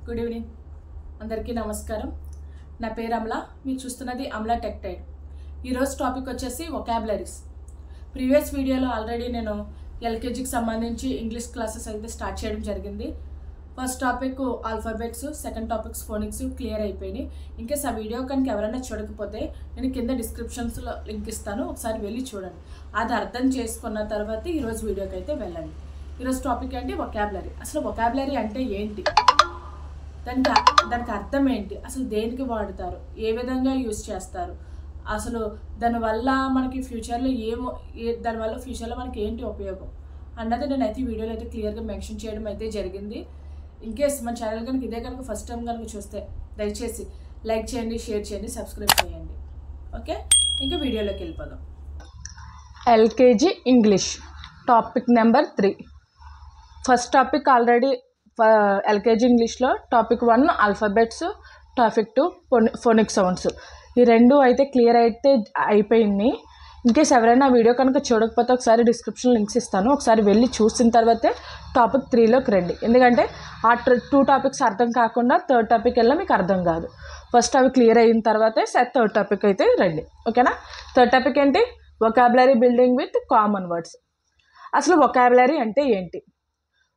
Good evening అందరికీ నమస్కారం. నా పేరు అమల. మీరు చూస్తున్నది అమలా టెక్ టైడ్. ఈరోజు టాపిక్ వచ్చేసి వొకాబులరీస్. ప్రీవియస్ వీడియోలో ఆల్రెడీ నేను ఎల్కేజీకి సంబంధించి ఇంగ్లీష్ క్లాసెస్ అయితే స్టార్ట్ చేయడం జరిగింది. First topic alphabets, second topics phonics clear అయిపోయినాయి. ఇంకేస్ ఆ వీడియో కనుక ఎవరైనా చూడకపోతే నేను కింద డిస్క్రిప్షన్స్లో లింక్ ఇస్తాను, ఒకసారి వెళ్ళి చూడండి. అది అర్థం చేసుకున్న తర్వాత ఈరోజు వీడియోకి అయితే వెళ్ళండి. ఈరోజు టాపిక్ ఏంటి? వొకాబులరీ. అసలు వొకాబులరీ అంటే ఏంటి, దానికి అర్థం ఏంటి, అసలు దేనికి వాడతారు, ఏ విధంగా యూజ్ చేస్తారు, అసలు దానివల్ల మనకి ఫ్యూచర్లో దానివల్ల ఫ్యూచర్లో మనకి ఏంటి ఉపయోగం అన్నది నేనైతే ఈ వీడియోలో అయితే క్లియర్గా మెన్షన్ చేయడం అయితే జరిగింది. ఇన్కేస్ మన ఛానల్ కనుక ఇదే కనుక ఫస్ట్ టైం కనుక చూస్తే దయచేసి లైక్ చేయండి, షేర్ చేయండి, సబ్స్క్రైబ్ చేయండి. ఓకే, ఇంకా వీడియోలోకి వెళ్ళిపోదాం. LKG English topic number 3. First topic already LKG ఇంగ్లీష్లో topic 1 alphabets, topic 2 phonic sounds. ఈ రెండు అయితే క్లియర్ అయితే అయిపోయింది. ఇన్కేస్ ఎవరైనా వీడియో కనుక చూడకపోతే ఒకసారి డిస్క్రిప్షన్ లింక్స్ ఇస్తాను, ఒకసారి వెళ్ళి చూసిన తర్వాతే టాపిక్ 3లోకి రండి. ఎందుకంటే ఆ 2 టాపిక్స్ అర్థం కాకుండా థర్డ్ టాపిక్ వెళ్ళా మీకు అర్థం కాదు. ఫస్ట్ అవి క్లియర్ అయిన తర్వాతే థర్డ్ టాపిక్ అయితే రండి. ఓకేనా? థర్డ్ టాపిక్ ఏంటి? Vocabulary building with common words. అసలు వొకాబులరీ అంటే ఏంటి?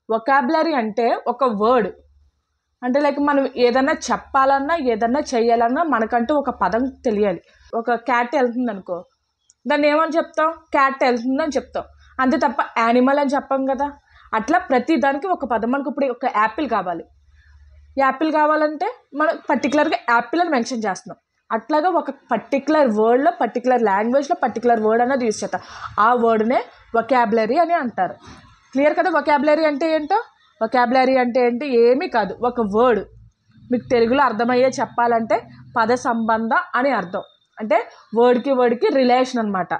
వొకాబులరీ అంటే ఒక వర్డ్, అంటే లైక్ మనం ఏదన్నా చెప్పాలన్నా ఏదన్నా చేయాలన్నా మనకంటూ ఒక పదం తెలియాలి. ఒక క్యాట్ వెళ్తుంది అనుకో, దాన్ని ఏమని చెప్తాం? క్యాట్ వెళ్తుందని చెప్తాం, అంతే తప్ప యానిమల్ అని చెప్పాం కదా. అట్లా ప్రతి దానికి ఒక పదం. మనకు ఇప్పుడు ఒక యాపిల్ కావాలి, యాపిల్ కావాలంటే మనం పర్టికులర్గా యాపిల్ అని మెన్షన్ చేస్తున్నాం. అట్లాగా ఒక పర్టికులర్ వర్డ్లో, పర్టికులర్ లాంగ్వేజ్లో పర్టికులర్ వర్డ్ అనేది యూజ్ చేస్తాం. ఆ వర్డ్నే వొకాబులరీ అని అంటారు. క్లియర్ కదా? వొకాబులరీ అంటే ఏంటో. వొకాబులరీ అంటే ఏంటి? ఏమీ కాదు, ఒక వర్డ్. మీకు తెలుగులో అర్థమయ్యే చెప్పాలంటే పద సంబంధ అని అర్థం. అంటే వర్డ్కి రిలేషన్ అనమాట.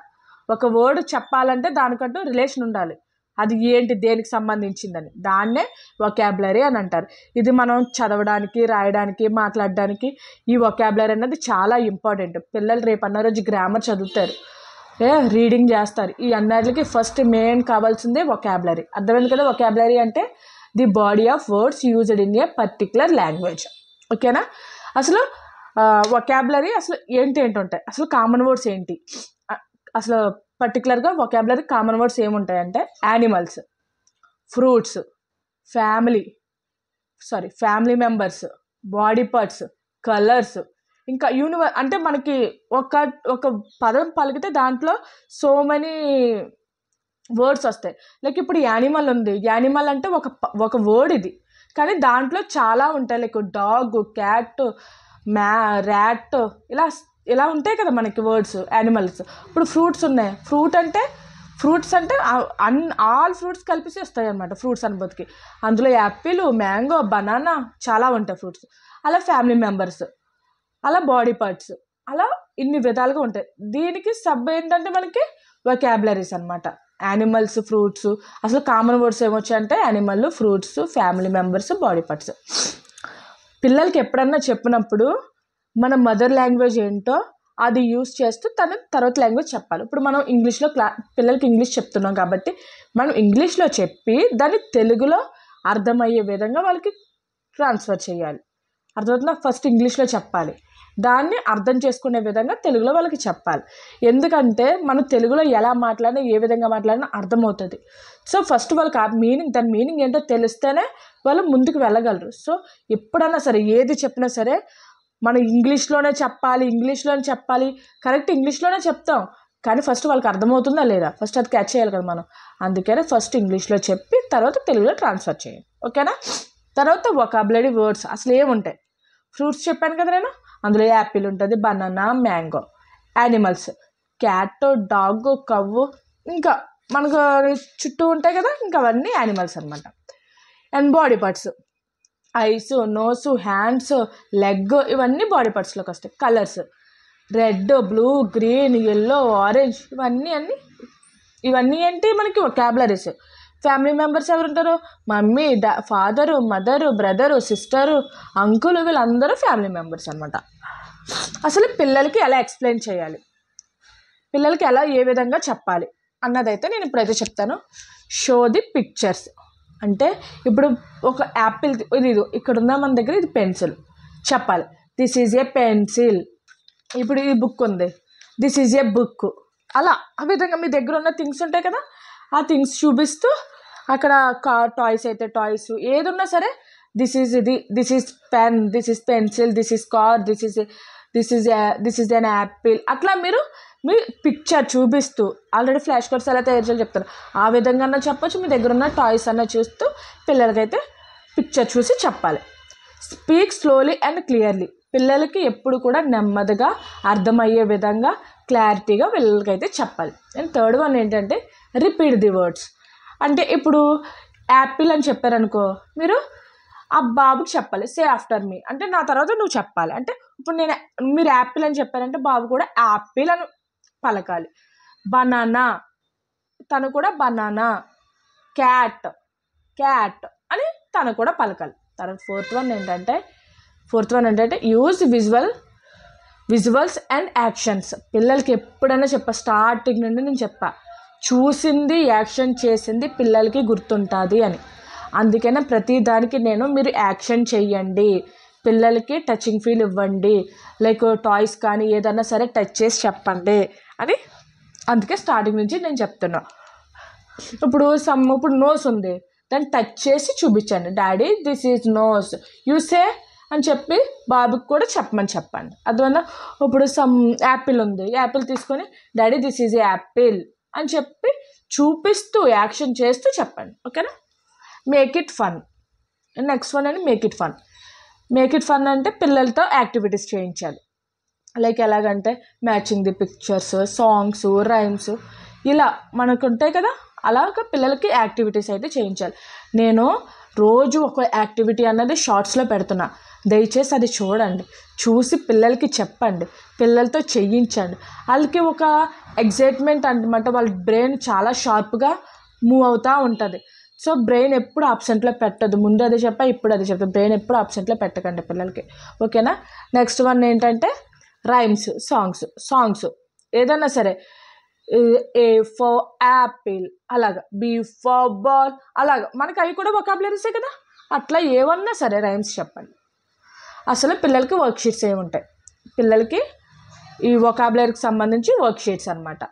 ఒక వర్డ్ చెప్పాలంటే దానికంటూ రిలేషన్ ఉండాలి. అది ఏంటి, దేనికి సంబంధించిందని, దాన్నే వొకాబులరీ అని అంటారు. ఇది మనం చదవడానికి, రాయడానికి, మాట్లాడడానికి ఈ వొకాబులరీ అనేది చాలా ఇంపార్టెంట్. పిల్లలు రేపు అన్న రోజు గ్రామర్ చదువుతారు, రీడింగ్ చేస్తారు. ఈ అన్నిటికి ఫస్ట్ మెయిన్ కావాల్సిందే వొకాబులరీ. అర్థమైంది కదా? వొకాబులరీ అంటే the body of words used in a particular language. ఓకేనా? అసలు వొకాబులరీ అసలు ఏంటి ఉంటాయి, అసలు కామన్ వర్డ్స్ ఏంటి, అసలు పర్టికులర్గా వొకాబులరీ కామన్ వర్డ్స్ ఏముంటాయంటే animals, fruits, family members, body parts, colours, ఇంకా అంటే మనకి ఒక పదం పలికితే దాంట్లో సో మెనీ వర్డ్స్ వస్తాయి. లైక్ ఇప్పుడు యానిమల్ ఉంది, యానిమల్ అంటే ఒక వర్డ్ ఇది, కానీ దాంట్లో చాలా ఉంటాయి. లైక్ డాగ్, క్యాట్, ర్యాట్, ఇలా ఉంటాయి కదా మనకి వర్డ్స్ యానిమల్స్. ఇప్పుడు ఫ్రూట్స్ ఉన్నాయి, ఫ్రూట్స్ అంటే ఆల్ ఫ్రూట్స్ కలిపేసి వస్తాయి అన్నమాట. ఫ్రూట్స్ అనుభూతికి అందులో యాపిల్, మ్యాంగో, బనానా చాలా ఉంటాయి ఫ్రూట్స్. అలా ఫ్యామిలీ మెంబర్స్, అలా బాడీ పార్ట్స్, అలా ఇన్ని విధాలుగా ఉంటాయి. దీనికి సబ్ ఏంటంటే మనకి వొకాబులరీస్ అనమాట. యానిమల్స్, ఫ్రూట్స్, అసలు కామన్ వర్డ్స్ ఏమొచ్చాయంటే animal, fruits, family members, body parts. పిల్లలకి ఎప్పుడన్నా చెప్పినప్పుడు మన మదర్ లాంగ్వేజ్ ఏంటో అది యూజ్ చేస్తూ తన తర్వాత లాంగ్వేజ్ చెప్పాలి. ఇప్పుడు మనం ఇంగ్లీష్లో పిల్లలకి ఇంగ్లీష్ చెప్తున్నాం కాబట్టి మనం ఇంగ్లీష్లో చెప్పి దాన్ని తెలుగులో అర్థమయ్యే విధంగా వాళ్ళకి ట్రాన్స్ఫర్ చేయాలి. అర్థమవుతుందా? ఫస్ట్ ఇంగ్లీష్లో చెప్పాలి, దాన్ని అర్థం చేసుకునే విధంగా తెలుగులో వాళ్ళకి చెప్పాలి. ఎందుకంటే మనం తెలుగులో ఎలా మాట్లాడినా, ఏ విధంగా మాట్లాడినా అర్థమవుతుంది. సో ఫస్ట్ వాళ్ళకి దాని మీనింగ్ ఏంటో తెలిస్తేనే వాళ్ళు ముందుకు వెళ్ళగలరు. సో ఎప్పుడన్నా సరే ఏది చెప్పినా సరే మనం ఇంగ్లీష్లోనే చెప్పాలి. కరెక్ట్ ఇంగ్లీష్లోనే చెప్తాం, కానీ ఫస్ట్ వాళ్ళకి అర్థమవుతుందా లేదా, ఫస్ట్ అది క్యాచ్ చేయాలి కదా మనం. అందుకనే ఫస్ట్ ఇంగ్లీష్లో చెప్పి తర్వాత తెలుగులో ట్రాన్స్ఫర్ చేయండి. ఓకేనా? తర్వాత వొకాబులరీ వర్డ్స్ అసలు ఏముంటాయి. ఫ్రూట్స్ చెప్పాను కదా నేను, అందులో యాపిల్ ఉంటుంది, banana, mango. Animals cat, dog, cow, ఇంకా మనకు చుట్టూ ఉంటాయి కదా, ఇంకా అవన్నీ యానిమల్స్ అనమాట. And body parts eyes, nose, hands, leg, ఇవన్నీ బాడీ పార్ట్స్లోకి వస్తాయి. Colours red, blue, green, yellow, orange, ఇవన్నీ ఏంటి మనకి వొకాబులరీస్. ఫ్యామిలీ మెంబర్స్ ఎవరు ఉంటారు? Mummy, father, mother, brother, sister, uncle, వీళ్ళందరూ ఫ్యామిలీ మెంబర్స్ అనమాట. అసలు పిల్లలకి ఎలా ఎక్స్ప్లెయిన్ చేయాలి, పిల్లలకి ఏ విధంగా చెప్పాలి అన్నదైతే నేను ఇప్పుడైతే చెప్తాను. Show the pictures. అంటే ఇప్పుడు ఒక యాపిల్ ఇది ఇక్కడ ఉన్న మన దగ్గర ఇది పెన్సిల్ చెప్పాలి, దిస్ ఈజ్ ఏ పెన్సిల్. ఇప్పుడు ఈ బుక్ ఉంది, దిస్ ఈజ్ ఏ బుక్. అలా ఆ విధంగా మీ దగ్గర ఉన్న థింగ్స్ ఉంటాయి కదా, ఆ థింగ్స్ చూపిస్తూ అక్కడ టాయ్స్ అయితే టాయ్స్ ఏది ఉన్నా సరే దిస్ ఈజ్ ఇది, this is pen, this is pencil, this is car, this is an apple. అట్లా మీరు మీ పిక్చర్ చూపిస్తూ ఆల్రెడీ ఫ్లాష్ కార్డ్స్ ఎలా తయారు చేయాలో చెప్తారు, ఆ విధంగా అన్నా చెప్పచ్చు. మీ దగ్గర ఉన్న టాయ్స్ అన్న చూస్తూ పిల్లలకైతే పిక్చర్ చూసి చెప్పాలి. Speak slowly and clearly. పిల్లలకి ఎప్పుడు కూడా నెమ్మదిగా అర్థమయ్యే విధంగా క్లారిటీగా పిల్లలకైతే చెప్పాలి. అండ్ థర్డ్ వన్ ఏంటంటే రిపీట్ ది వర్డ్స్. అంటే ఇప్పుడు యాపిల్ అని చెప్పారనుకో, మీరు ఆ బాబుకి చెప్పాలి, సే ఆఫ్టర్ మీ, అంటే నా తర్వాత నువ్వు చెప్పాలి. అంటే ఇప్పుడు మీరు యాపిల్ అని చెప్పారంటే బాబు కూడా యాపిల్ అని పలకాలి. బనానా, తను కూడా బనానా. క్యాట్ అని తను కూడా పలకాలి. తర్వాత ఫోర్త్ వన్ ఏంటంటే యూజ్ విజువల్స్ అండ్ యాక్షన్స్. పిల్లలకి ఎప్పుడైనా స్టార్టింగ్ నుండి నేను చూసింది యాక్షన్ చేసింది పిల్లలకి గుర్తుంటుంది అని. అందుకనే ప్రతి దానికి మీరు యాక్షన్ చెయ్యండి, పిల్లలకి టచింగ్ ఫీల్ ఇవ్వండి, లైక్ టాయ్స్ కానీ ఏదైనా సరే టచ్ చేసి చెప్పండి అని అందుకే స్టార్టింగ్ నుంచి నేను చెప్తున్నా. ఇప్పుడు నోస్ ఉంది, దాన్ని టచ్ చేసి చూపించండి, daddy this is knows you say అని చెప్పి బాబుకి కూడా చెప్పండి. అందువల్ల ఇప్పుడు యాపిల్ ఉంది, యాపిల్ తీసుకొని డాడీ దిస్ ఈజ్ యాపిల్ అని చెప్పి చూపిస్తూ యాక్షన్ చేస్తూ చెప్పండి. ఓకేనా? Make it fun. Next one అని మేక్ ఇట్ ఫన్ అంటే పిల్లలతో యాక్టివిటీస్ చేయించాలి. లైక్ ఎలాగంటే matching the pictures, songs, rhymes ఇలా మనకు ఉంటాయి కదా, అలాగ పిల్లలకి యాక్టివిటీస్ అయితే చేయించాలి. నేను రోజు ఒక యాక్టివిటీ అన్నది షార్ట్స్లో పెడుతున్నా, దయచేసి అది చూడండి, చూసి పిల్లలకి చెప్పండి, పిల్లలతో చేయించండి. వాళ్ళకి ఒక ఎగ్జైట్మెంట్ అనమాట, వాళ్ళ బ్రెయిన్ చాలా షార్ప్గా మూవ్ అవుతూ ఉంటుంది. సో బ్రెయిన్ ఎప్పుడు ఆబ్సెంట్లో పెట్టదు, ముందు అది చెప్పా ఇప్పుడు అది చెప్తా, బ్రెయిన్ ఎప్పుడు ఆబ్సెంట్లో పెట్టకండి పిల్లలకి. ఓకేనా? నెక్స్ట్ వన్ ఏంటంటే రైమ్స్, సాంగ్స్ ఏదైనా సరే, ఏ ఫర్ యాపిల్ అలాగా, బీ ఫర్ బాల్ అలాగా, మనకి అవి కూడా వొకాబులరీసే కదా, అట్లా ఏమన్నా సరే రైమ్స్ చెప్పండి. అసలు పిల్లలకి వర్క్షీట్స్ ఏముంటాయి, పిల్లలకి ఈ వొకాబులరీకి సంబంధించి వర్క్షీట్స్ అనమాట.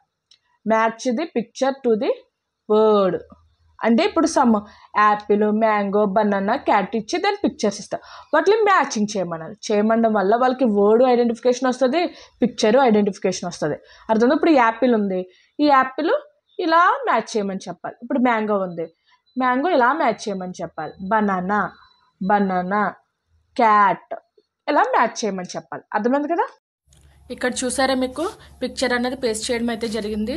Match the picture to the word. అంటే ఇప్పుడు యాపిల్, మ్యాంగో, బనానా, క్యాట్ ఇచ్చి దాని పిక్చర్స్ ఇస్తారు, వాటిని మ్యాచింగ్ చేయమనడం వల్ల వాళ్ళకి వర్డ్ ఐడెంటిఫికేషన్ వస్తుంది, పిక్చరు ఐడెంటిఫికేషన్ వస్తుంది. అర్థం? ఇప్పుడు యాపిల్ ఉంది, ఈ యాపిల్ ఇలా మ్యాచ్ చేయమని చెప్పాలి. ఇప్పుడు మ్యాంగో ఉంది, మ్యాంగో ఇలా మ్యాచ్ చేయమని చెప్పాలి. బనానా, క్యాట్ ఇలా మ్యాచ్ చేయమని చెప్పాలి. అర్థమైంది కదా? ఇక్కడ చూసారా, మీకు పిక్చర్ అనేది పేస్ట్ చేయడం అయితే జరిగింది.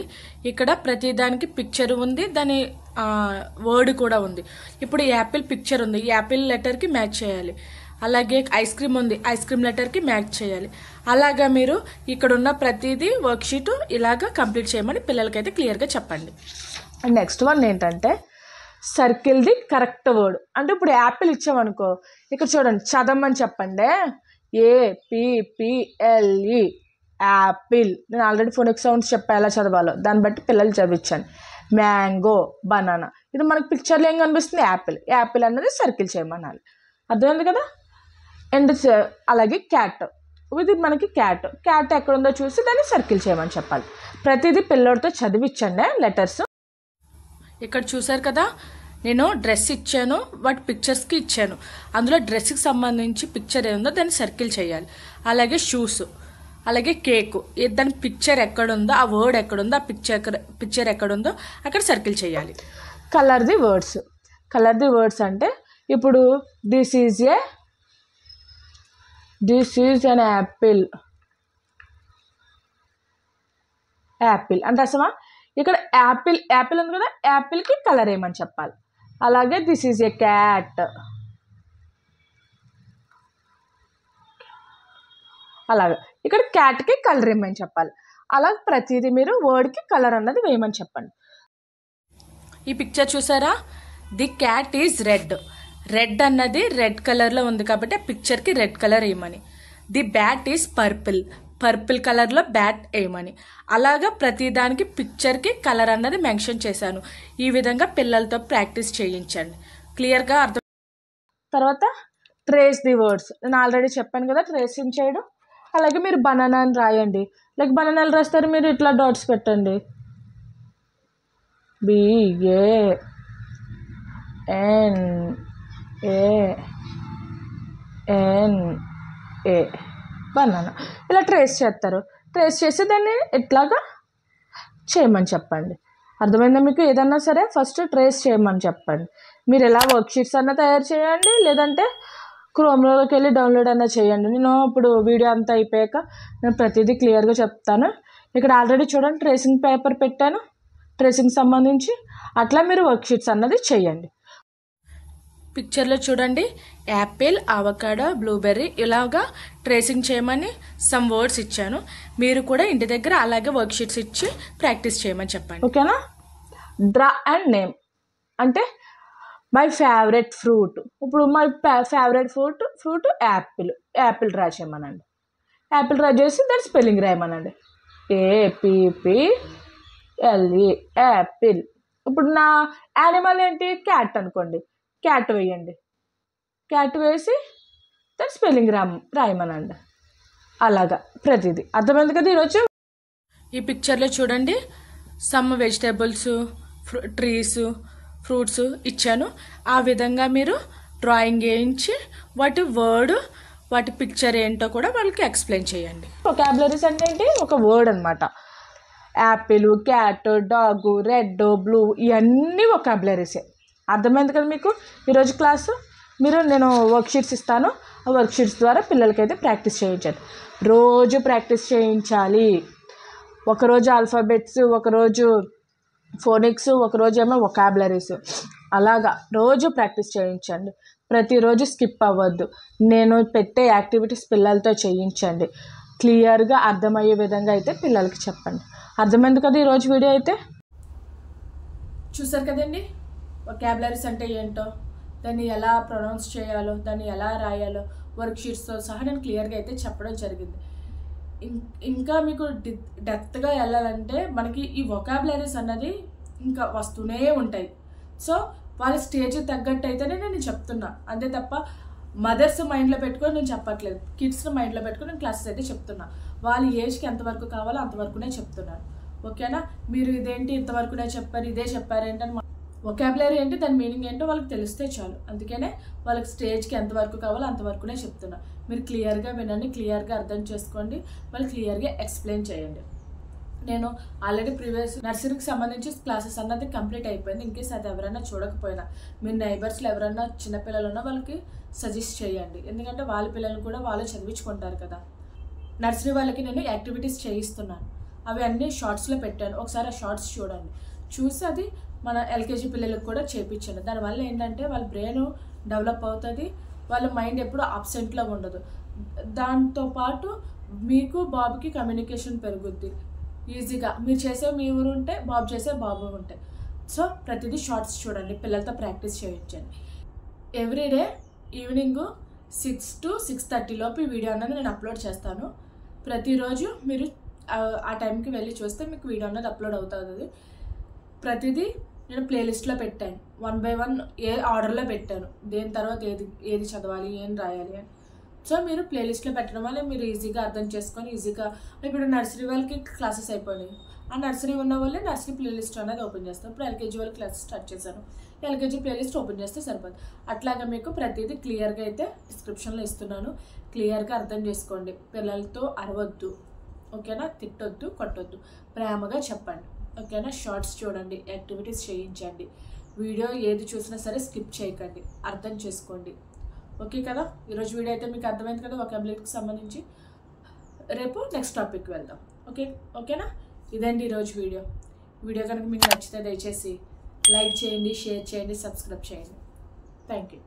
ఇక్కడ ప్రతి దానికి పిక్చర్ ఉంది, దాని వర్డ్ కూడా ఉంది. ఇప్పుడు యాపిల్ పిక్చర్ ఉంది, యాపిల్ లెటర్కి మ్యాచ్ చేయాలి. అలాగే ఐస్ క్రీమ్ ఉంది, ఐస్ క్రీమ్ లెటర్కి మ్యాచ్ చేయాలి. అలాగా మీరు ఇక్కడ ఉన్న ప్రతిదీ వర్క్షీట్ ఇలాగా కంప్లీట్ చేయమని పిల్లలకైతే క్లియర్గా చెప్పండి. నెక్స్ట్ వన్ ఏంటంటే సర్కిల్ ది కరెక్ట్ వర్డ్. అంటే ఇప్పుడు యాపిల్ ఇచ్చామనుకో, ఇక్కడ చూడండి, చదవమని చెప్పండి, APPLE యాపిల్. నేను ఆల్రెడీ ఫోనిక్ సౌండ్స్ చెప్పా ఎలా చదవాలో, దాన్ని బట్టి పిల్లలు చదివించాను. మ్యాంగో, బనానా, ఇది మనకి పిక్చర్లో ఏం కనిపిస్తుంది, యాపిల్ అన్నది సర్కిల్ చేయమనాలి. అర్థమైంది కదా? అండ్ అలాగే క్యాట్, ఇది మనకి క్యాట్ ఎక్కడ ఉందో చూసి దాన్ని సర్కిల్ చేయమని చెప్పాలి. ప్రతిదీ పిల్లడితో చదివించండి లెటర్స్. ఇక్కడ చూసారు కదా, నేను డ్రెస్ ఇచ్చాను, వాటి పిక్చర్స్కి ఇచ్చాను. అందులో డ్రెస్కి సంబంధించి పిక్చర్ ఏముందో దాన్ని సర్కిల్ చేయాలి. అలాగే షూస్, అలాగే కేకు, దాని పిక్చర్ ఎక్కడుందో, ఆ వర్డ్ ఎక్కడుందో, ఆ పిక్చర్ ఎక్కడుందో అక్కడ సర్కిల్ చేయాలి. కలర్ ది వర్డ్స్ అంటే ఇప్పుడు దిస్ ఈజ్ అన్ యాపిల్ అంటే అసమా ఇక్కడ యాపిల్ ఉంది కదా, యాపిల్కి కలర్ ఏమని చెప్పాలి. అలాగే దిస్ ఈజ్ ఏ క్యాట్, అలాగే ఇక్కడ క్యాట్కి కలర్ ఏమని చెప్పాలి. అలాగే ప్రతిదీ మీరు వర్డ్కి కలర్ అన్నది వేయమని చెప్పండి. ఈ పిక్చర్ చూసారా, ది క్యాట్ ఈజ్ రెడ్ అన్నది రెడ్ కలర్లో ఉంది కాబట్టి ఆ పిక్చర్కి రెడ్ కలర్ వేయమని. ది బ్యాట్ ఈజ్ పర్పుల్ కలర్లో బ్యాట్ వేయమని. అలాగా ప్రతిదానికి పిక్చర్కి కలర్ అన్నది మెన్షన్ చేశాను. ఈ విధంగా పిల్లలతో ప్రాక్టీస్ చేయించండి. క్లియర్గా అర్థం. తర్వాత ట్రేస్ ది వర్డ్స్, నేను ఆల్రెడీ చెప్పాను కదా ట్రేసింగ్ చేయడం. అలాగే మీరు బనానా అని రాయండి. లైక్ బనానాలు రాస్తారు, మీరు ఇట్లా డాట్స్ పెట్టండి. BANANA బనానా ఇలా ట్రేస్ చేస్తారు. ట్రేస్ చేసి దాన్ని ఎట్లాగా చేయమని చెప్పండి. అర్థమైందా మీకు? ఏదన్నా సరే ఫస్ట్ ట్రేస్ చేయమని చెప్పండి. మీరు ఎలా వర్క్షీట్స్ అన్నా తయారు చేయండి, లేదంటే క్రోమ్లోకి వెళ్ళి డౌన్లోడ్ అన్నా చేయండి. నేను ఇప్పుడు వీడియో అంతా అయిపోయాక నేను ప్రతిదీ క్లియర్గా చెప్తాను. ఇక్కడ ఆల్రెడీ చూడండి ట్రేసింగ్ పేపర్ పెట్టాను, ట్రేసింగ్ సంబంధించి. అట్లా మీరు వర్క్షీట్స్ అన్నది చేయండి. పిక్చర్లో చూడండి యాపిల్, అవకాడో, బ్లూబెర్రీ ఇలాగా ట్రేసింగ్ చేయమని సమ్ వర్డ్స్ ఇచ్చాను. మీరు కూడా ఇంటి దగ్గర అలాగే వర్క్షీట్స్ ఇచ్చి ప్రాక్టీస్ చేయమని చెప్పండి. ఓకేనా? డ్రా అండ్ నేమ్ అంటే మై ఫేవరెట్ ఫ్రూట్. ఇప్పుడు my favourite fruit Apple draw చేయమనండి. యాపిల్ డ్రా చేసి దాని స్పెల్లింగ్ రాయమనండి. APPLE Apple. ఇప్పుడు నా యానిమల్ ఏంటి? క్యాట్ అనుకోండి, క్యాట్ వేయండి. క్యాట్ వేసి దాని స్పెల్లింగ్ రాయమనండి. అలాగా ప్రతిదీ అర్థమైంది కదా ఈరోజు? ఈ పిక్చర్లో చూడండి సమ్ వెజిటేబుల్స్, ట్రీస్, ఫ్రూట్స్ ఇచ్చాను. ఆ విధంగా మీరు డ్రాయింగ్ వేయించి వాటి వర్డ్, వాటి పిక్చర్ ఏంటో కూడా వాళ్ళకి ఎక్స్ప్లెయిన్ చేయండి. వొకాబులరీస్ అంటే ఏంటి? ఒక వర్డ్ అనమాట. Apple, cat, dog, red, blue ఇవన్నీ వొకాబులరీసే. అర్థమైంది కదా మీకు ఈరోజు క్లాసు? నేను వర్క్షీట్స్ ఇస్తాను, ఆ వర్క్షీట్స్ ద్వారా పిల్లలకైతే ప్రాక్టీస్ చేయించాలి. రోజు ప్రాక్టీస్ చేయించాలి. ఒకరోజు ఆల్ఫాబెట్స్, ఒకరోజు ఫోనిక్స్, ఒకరోజు ఏమో వొకాబులరీస్, అలాగా రోజు ప్రాక్టీస్ చేయించండి. ప్రతిరోజు స్కిప్ అవ్వద్దు. నేను పెట్టే యాక్టివిటీస్ పిల్లలతో చేయించండి. క్లియర్గా అర్థమయ్యే విధంగా అయితే పిల్లలకి చెప్పండి. అర్థమైంది కదా ఈరోజు వీడియో అయితే? చూసారు కదండి వొకాబులరీస్ అంటే ఏంటో, దాన్ని ఎలా ప్రొనౌన్స్ చేయాలో, దాన్ని ఎలా రాయాలో వర్క్షీట్స్తో సహా నేను క్లియర్గా అయితే చెప్పడం జరిగింది. ఇంకా మీకు డెప్త్గా వెళ్ళాలంటే మనకి ఈ వొకాబులరీస్ అన్నది ఇంకా వస్తూనే ఉంటాయి. సో వాళ్ళ స్టేజ్ తగ్గట్టు అయితేనే నేను చెప్తున్నా, అంతే తప్ప మదర్స్ మైండ్లో పెట్టుకొని నేను చెప్పట్లేదు. కిడ్స్ని మైండ్లో పెట్టుకొని నేను క్లాసెస్ అయితే చెప్తున్నా. వాళ్ళ ఏజ్కి ఎంతవరకు కావాలో అంతవరకునే చెప్తున్నాను. ఓకేనా? మీరు ఇదేంటి ఇంతవరకునే చెప్పారు, ఇదే చెప్పారు ఏంటని వొకాబులరీ ఏంటి, దాని మీనింగ్ ఏంటో వాళ్ళకి తెలిస్తే చాలు. అందుకనే వాళ్ళకి స్టేజ్కి ఎంతవరకు కావాలో అంతవరకునే చెప్తున్నా. మీరు క్లియర్గా వినండి, క్లియర్గా అర్థం చేసుకోండి, వాళ్ళు క్లియర్గా ఎక్స్ప్లెయిన్ చేయండి. నేను ఆల్రెడీ ప్రీవియస్ నర్సరీకి సంబంధించి క్లాసెస్ అన్నది కంప్లీట్ అయిపోయింది. ఇన్కేస్ అది ఎవరైనా చూడకపోయినా మీరు నైబర్స్లో ఎవరైనా చిన్నపిల్లలు ఉన్నా వాళ్ళకి సజెస్ట్ చేయండి. ఎందుకంటే వాళ్ళ పిల్లలు కూడా వాళ్ళు చదివించుకుంటారు కదా. నర్సరీ వాళ్ళకి నేను యాక్టివిటీస్ చేయిస్తున్నాను, అవి అన్నీ షార్ట్స్లో పెట్టాను. ఒకసారి ఆ షార్ట్స్ చూడండి, చూసి అది మన ఎల్కేజీ పిల్లలకు కూడా చేయించండి. దానివల్ల ఏంటంటే వాళ్ళ బ్రెయిన్ డెవలప్ అవుతుంది, వాళ్ళ మైండ్ ఎప్పుడు అబ్సెంట్లో ఉండదు. దాంతోపాటు మీకు బాబుకి కమ్యూనికేషన్ పెరుగుద్ది ఈజీగా. మీరు చేసే మీ ఊరు ఉంటే బాబు చేసే బాబు ఉంటాయి. సో ప్రతిదీ షార్ట్స్ చూడండి, పిల్లలతో ప్రాక్టీస్ చేయించండి. ఎవ్రీడే ఈవినింగ్ 6 to 6:30 లోపు ఈ వీడియో అన్నది నేను అప్లోడ్ చేస్తాను. ప్రతిరోజు మీరు ఆ టైంకి వెళ్ళి చూస్తే మీకు వీడియో అన్నది అప్లోడ్ అవుతుంది. ప్రతిదీ నేను ప్లేలిస్ట్లో పెట్టాను, 1 by 1 ఏ ఆర్డర్లో పెట్టాను, దేని తర్వాత ఏది చదవాలి, ఏం రాయాలి అని. సో మీరు ప్లేలిస్ట్లో పెట్టడం వల్ల మీరు ఈజీగా అర్థం చేసుకొని ఈజీగా, ఇప్పుడు నర్సరీ వాళ్ళకి క్లాసెస్ అయిపోయినాయి, ఆ నర్సరీ ఉన్న వాళ్ళే నర్సరీ ప్లేలిస్ట్ అనేది ఓపెన్ చేస్తాను. ఇప్పుడు ఎల్కేజీ వాళ్ళకి క్లాసెస్ స్టార్ట్ చేశాను, ఎల్కేజీ ప్లేలిస్ట్ ఓపెన్ చేస్తే సరిపోదు. అట్లాగా మీకు ప్రతిదీ క్లియర్గా అయితే డిస్క్రిప్షన్లో ఇస్తున్నాను. క్లియర్గా అర్థం చేసుకోండి. పిల్లలతో అరవద్దు, ఓకేనా? తిట్టొద్దు, కొట్టొద్దు, ప్రేమగా చెప్పండి, ఓకేనా? షార్ట్స్ చూడండి, యాక్టివిటీస్ చేయించండి. వీడియో ఏది చూసినా సరే స్కిప్ చేయకండి, అర్థం చేసుకోండి. ఓకే కదా? ఈరోజు వీడియో అయితే మీకు అర్థమైంది కదా వొకాబులరీకి సంబంధించి. రేపు నెక్స్ట్ టాపిక్ వెళ్దాం. ఓకేనా? ఇదండి ఈరోజు వీడియో కనుక మీకు నచ్చితే దయచేసి లైక్ చేయండి, షేర్ చేయండి, సబ్స్క్రైబ్ చేయండి. Thank you.